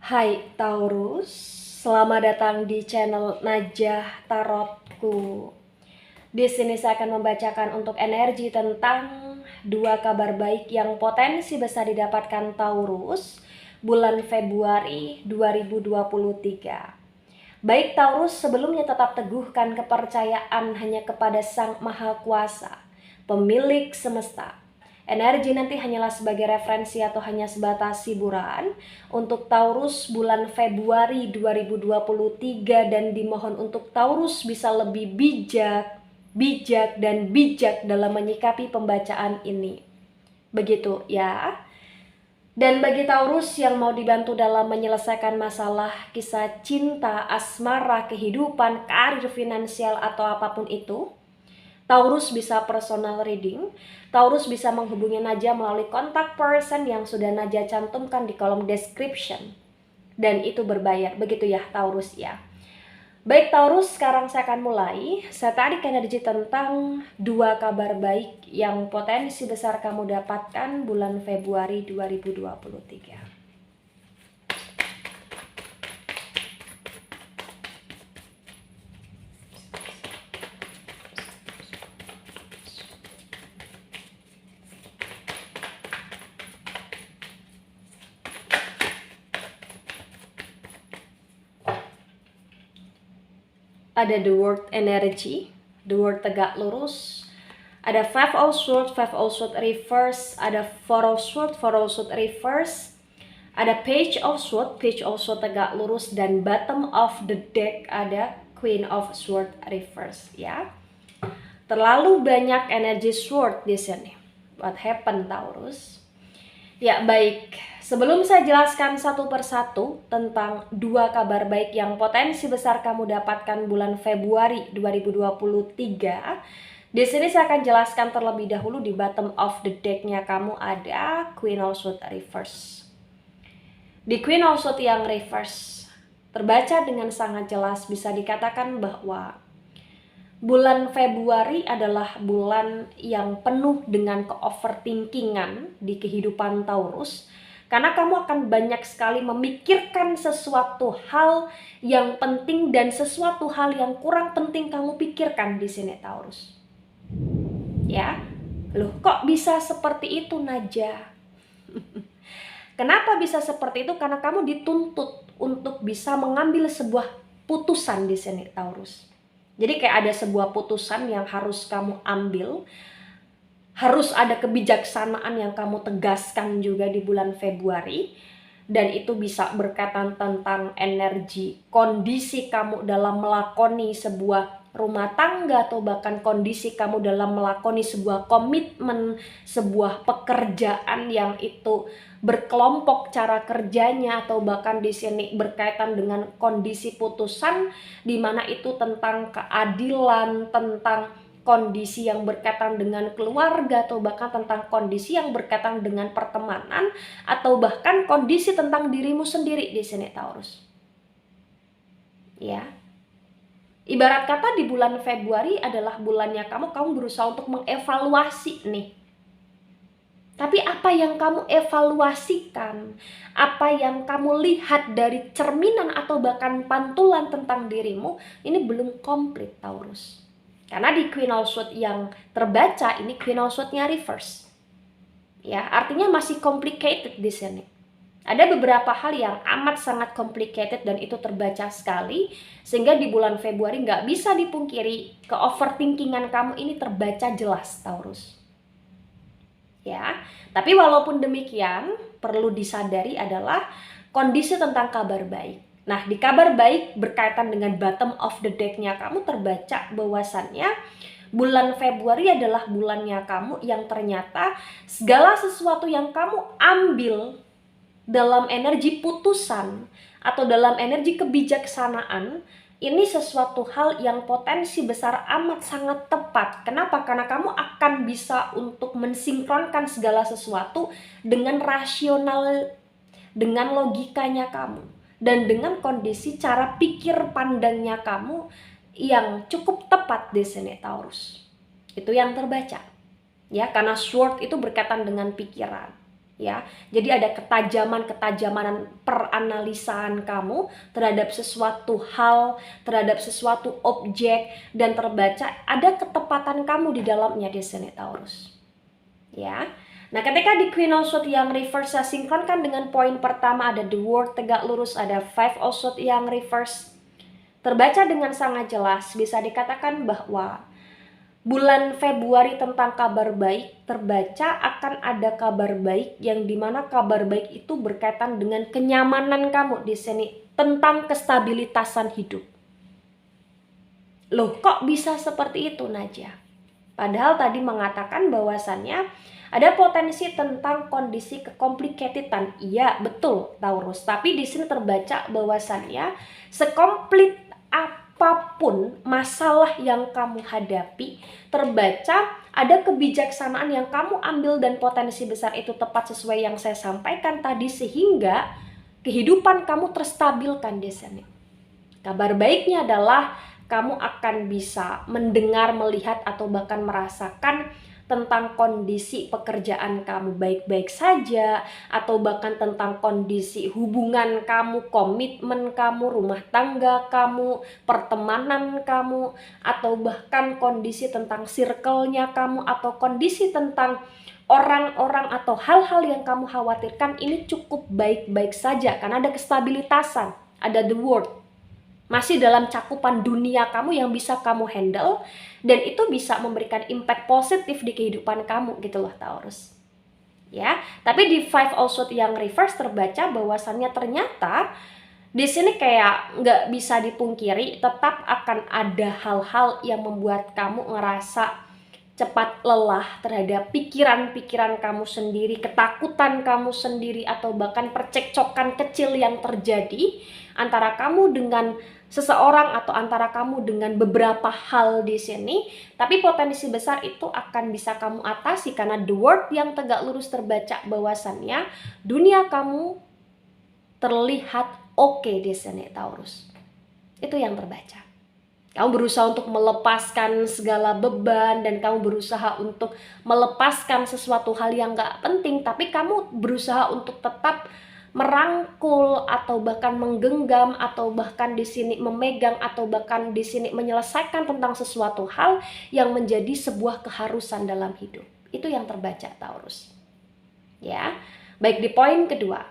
Hai Taurus, selamat datang di channel Najah Tarotku. Di sini saya akan membacakan untuk energi tentang dua kabar baik yang potensi besar didapatkan Taurus bulan Februari 2023. Baik Taurus, sebelumnya tetap teguhkan kepercayaan hanya kepada Sang Maha Kuasa, pemilik semesta. Energi nanti hanyalah sebagai referensi atau hanya sebatas hiburan untuk Taurus bulan Februari 2023, dan dimohon untuk Taurus bisa lebih bijak dalam menyikapi pembacaan ini. Begitu ya. Dan bagi Taurus yang mau dibantu dalam menyelesaikan masalah kisah cinta, asmara, kehidupan, karir, finansial, atau apapun itu, Taurus bisa personal reading. Taurus bisa menghubungi Najah melalui kontak person yang sudah Najah cantumkan di kolom description. Dan itu berbayar, begitu ya Taurus ya. Baik Taurus, sekarang saya akan mulai. Saya tarik energi tentang dua kabar baik yang potensi besar kamu dapatkan bulan Februari 2023. Ada the word energy, the word tegak lurus. Ada five of swords reverse. Ada four of swords reverse. Ada page of swords tegak lurus. Dan bottom of the deck ada queen of swords reverse ya. Terlalu banyak energi sword di sini. What happened Taurus? Ya baik, sebelum saya jelaskan satu persatu tentang dua kabar baik yang potensi besar kamu dapatkan bulan Februari 2023, di sini saya akan jelaskan terlebih dahulu di bottom of the deck-nya kamu ada Queen of Swords reverse. Di Queen of Swords yang reverse terbaca dengan sangat jelas, bisa dikatakan bahwa bulan Februari adalah bulan yang penuh dengan ke-overthinkingan di kehidupan Taurus. Karena kamu akan banyak sekali memikirkan sesuatu hal yang penting dan sesuatu hal yang kurang penting kamu pikirkan di sini Taurus. Ya, loh kok bisa seperti itu Najah? Kenapa bisa seperti itu? Karena kamu dituntut untuk bisa mengambil sebuah putusan di sini Taurus. Jadi kayak ada sebuah putusan yang harus kamu ambil, harus ada kebijaksanaan yang kamu tegaskan juga di bulan Februari. Dan itu bisa berkaitan tentang energi, kondisi kamu dalam melakoni sebuah rumah tangga, atau bahkan kondisi kamu dalam melakoni sebuah komitmen, sebuah pekerjaan yang itu berkelompok cara kerjanya, atau bahkan di sini berkaitan dengan kondisi putusan di mana itu tentang keadilan, tentang kondisi yang berkaitan dengan keluarga, atau bahkan tentang kondisi yang berkaitan dengan pertemanan, atau bahkan kondisi tentang dirimu sendiri di sini Taurus. Ya. Ibarat kata di bulan Februari adalah bulannya kamu berusaha untuk mengevaluasi nih. Tapi apa yang kamu evaluasikan, apa yang kamu lihat dari cerminan atau bahkan pantulan tentang dirimu, ini belum komplit Taurus. Karena di Queen of Swords yang terbaca ini Queen of Swords-nya reverse. Ya, artinya masih complicated di sini. Ada beberapa hal yang amat sangat complicated dan itu terbaca sekali, sehingga di bulan Februari nggak bisa dipungkiri ke-overthinkingan kamu ini terbaca jelas Taurus. Ya, tapi walaupun demikian perlu disadari adalah kondisi tentang kabar baik. Nah, di kabar baik berkaitan dengan bottom of the deck-nya kamu terbaca bahwasannya bulan Februari adalah bulannya kamu yang ternyata segala sesuatu yang kamu ambil dalam energi putusan atau dalam energi kebijaksanaan, ini sesuatu hal yang potensi besar amat sangat tepat. Kenapa? Karena kamu akan bisa untuk mensinkronkan segala sesuatu dengan rasional, dengan logikanya kamu, dan dengan kondisi cara pikir pandangnya kamu yang cukup tepat di sini Taurus. Itu yang terbaca. Ya, karena sword itu berkaitan dengan pikiran. ya. Jadi ada ketajaman peranalisaan kamu terhadap sesuatu hal, terhadap sesuatu objek, dan terbaca ada ketepatan kamu di dalamnya di sini Taurus. Ya. Nah, ketika di Queen of Swords yang reverse saya sinkronkan dengan poin pertama, ada the World tegak lurus, ada Five of Swords yang reverse. Terbaca dengan sangat jelas, bisa dikatakan bahwa bulan Februari tentang kabar baik, terbaca akan ada kabar baik yang dimana kabar baik itu berkaitan dengan kenyamanan kamu di sini, tentang kestabilitasan hidup. Loh, kok bisa seperti itu, Najah? Padahal tadi mengatakan bahwasannya ada potensi tentang kondisi kekomplikasitan. Iya, betul, Taurus. Tapi di sini terbaca bahwasannya sekomplit apapun masalah yang kamu hadapi, terbaca ada kebijaksanaan yang kamu ambil dan potensi besar itu tepat sesuai yang saya sampaikan tadi, sehingga kehidupan kamu terstabilkan di sini. Kabar baiknya adalah kamu akan bisa mendengar, melihat, atau bahkan merasakan tentang kondisi pekerjaan kamu baik-baik saja, atau bahkan tentang kondisi hubungan kamu, komitmen kamu, rumah tangga kamu, pertemanan kamu, atau bahkan kondisi tentang circle-nya kamu, atau kondisi tentang orang-orang atau hal-hal yang kamu khawatirkan ini cukup baik-baik saja karena ada kestabilitasan, ada the world. Masih dalam cakupan dunia kamu yang bisa kamu handle, dan itu bisa memberikan impact positif di kehidupan kamu gitu loh Taurus. Ya, tapi di Five of Swords yang reverse terbaca bahwasannya ternyata di sini kayak nggak bisa dipungkiri, tetap akan ada hal-hal yang membuat kamu ngerasa cepat lelah terhadap pikiran-pikiran kamu sendiri, ketakutan kamu sendiri, atau bahkan percekcokan kecil yang terjadi antara kamu dengan seseorang atau antara kamu dengan beberapa hal di sini. Tapi potensi besar itu akan bisa kamu atasi karena the world yang tegak lurus terbaca bahwasannya dunia kamu terlihat oke di sini Taurus. Itu yang terbaca. Kamu berusaha untuk melepaskan segala beban dan kamu berusaha untuk melepaskan sesuatu hal yang gak penting, tapi kamu berusaha untuk tetap merangkul atau bahkan menggenggam atau bahkan di sini memegang atau bahkan di sini menyelesaikan tentang sesuatu hal yang menjadi sebuah keharusan dalam hidup. Itu yang terbaca Taurus. Ya. Baik, di poin kedua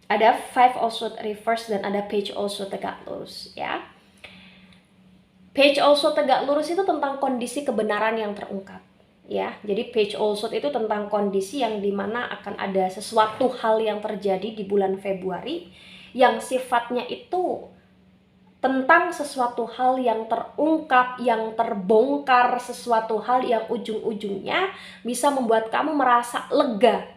ada Five of Swords reverse dan ada Page of Swords tegak lurus, ya. Page of Swords tegak lurus itu tentang kondisi kebenaran yang terungkap, ya. Jadi Page of Swords itu tentang kondisi yang dimana akan ada sesuatu hal yang terjadi di bulan Februari yang sifatnya itu tentang sesuatu hal yang terungkap, yang terbongkar, sesuatu hal yang ujung-ujungnya bisa membuat kamu merasa lega,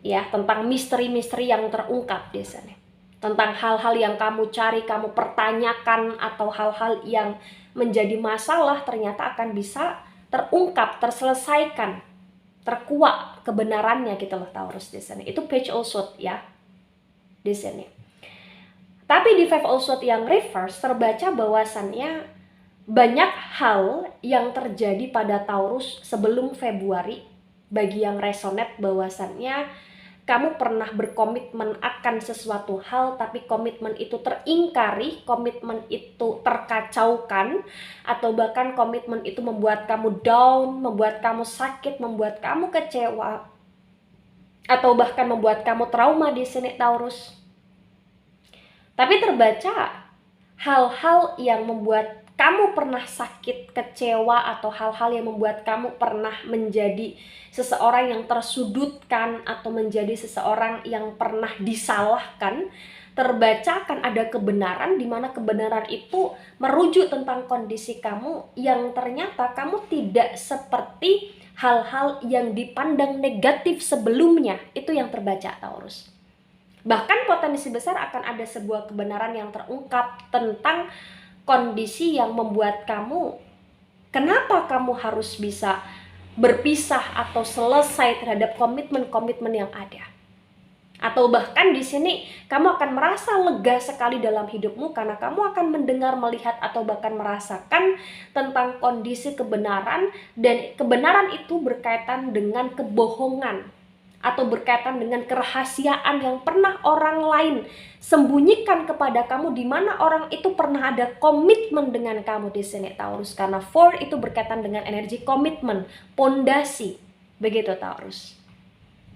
ya, tentang misteri-misteri yang terungkap di sana. Tentang hal-hal yang kamu cari, kamu pertanyakan, atau hal-hal yang menjadi masalah ternyata akan bisa terungkap, terselesaikan, terkuak kebenarannya gitu loh Taurus di sini. Itu Page of Swords ya di sini. Tapi di Five of Swords yang reverse terbaca bahwasannya banyak hal yang terjadi pada Taurus sebelum Februari. Bagi yang resonate bahwasannya kamu pernah berkomitmen akan sesuatu hal, tapi komitmen itu teringkari, komitmen itu terkacaukan, atau bahkan komitmen itu membuat kamu down, membuat kamu sakit, membuat kamu kecewa, atau bahkan membuat kamu trauma di sini Taurus. Tapi terbaca hal-hal yang membuat kamu pernah sakit, kecewa, atau hal-hal yang membuat kamu pernah menjadi seseorang yang tersudutkan atau menjadi seseorang yang pernah disalahkan, terbaca akan ada kebenaran di mana kebenaran itu merujuk tentang kondisi kamu yang ternyata kamu tidak seperti hal-hal yang dipandang negatif sebelumnya. Itu yang terbaca Taurus. Bahkan potensi besar akan ada sebuah kebenaran yang terungkap tentang kondisi yang membuat kamu, kenapa kamu harus bisa berpisah atau selesai terhadap komitmen-komitmen yang ada. Atau bahkan di sini kamu akan merasa lega sekali dalam hidupmu karena kamu akan mendengar, melihat, atau bahkan merasakan tentang kondisi kebenaran, dan kebenaran itu berkaitan dengan kebohongan atau berkaitan dengan kerahasiaan yang pernah orang lain sembunyikan kepada kamu, di mana orang itu pernah ada komitmen dengan kamu di sini Taurus, karena 4 itu berkaitan dengan energi komitmen, pondasi, begitu Taurus.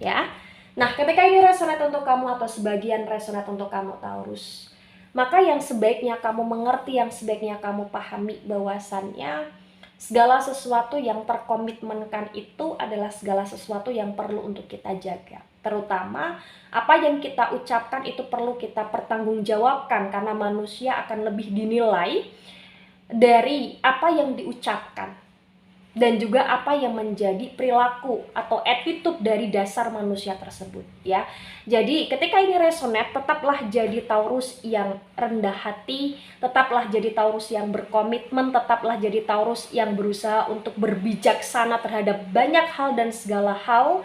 Ya. Nah, ketika ini resonate untuk kamu atau sebagian resonate untuk kamu Taurus, maka yang sebaiknya kamu mengerti, yang sebaiknya kamu pahami bahwasannya segala sesuatu yang terkomitmenkan itu adalah segala sesuatu yang perlu untuk kita jaga. Terutama apa yang kita ucapkan itu perlu kita pertanggungjawabkan, karena manusia akan lebih dinilai dari apa yang diucapkan dan juga apa yang menjadi perilaku atau attitude dari dasar manusia tersebut, ya. Jadi ketika ini resonate, tetaplah jadi Taurus yang rendah hati, tetaplah jadi Taurus yang berkomitmen, tetaplah jadi Taurus yang berusaha untuk berbijaksana terhadap banyak hal dan segala hal,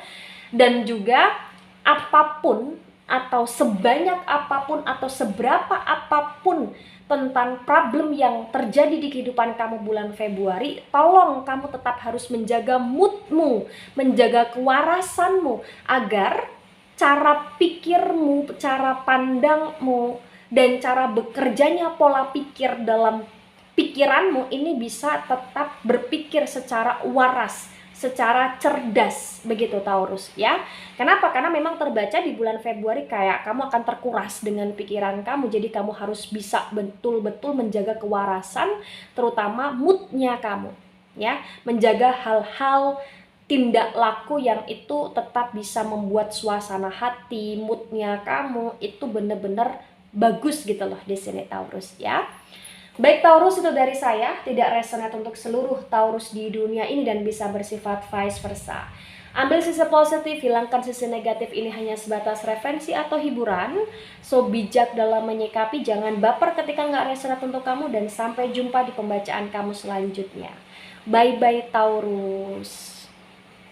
dan juga apapun atau sebanyak apapun atau seberapa apapun tentang problem yang terjadi di kehidupan kamu bulan Februari, tolong kamu tetap harus menjaga moodmu, menjaga kewarasanmu, agar cara pikirmu, cara pandangmu, dan cara bekerjanya pola pikir dalam pikiranmu ini bisa tetap berpikir secara waras, secara cerdas, begitu Taurus, ya. Kenapa? Karena memang terbaca di bulan Februari kayak kamu akan terkuras dengan pikiran kamu, jadi kamu harus bisa betul-betul menjaga kewarasan, terutama moodnya kamu, ya. Menjaga hal-hal tindak laku yang itu tetap bisa membuat suasana hati, moodnya kamu itu bener-bener bagus gitu loh di sini Taurus, ya. Baik Taurus, itu dari saya, tidak resonate untuk seluruh Taurus di dunia ini dan bisa bersifat vice versa. Ambil sisi positif, hilangkan sisi negatif, ini hanya sebatas referensi atau hiburan. So bijak dalam menyikapi, jangan baper ketika nggak resonate untuk kamu, dan sampai jumpa di pembacaan kamu selanjutnya. Bye-bye Taurus.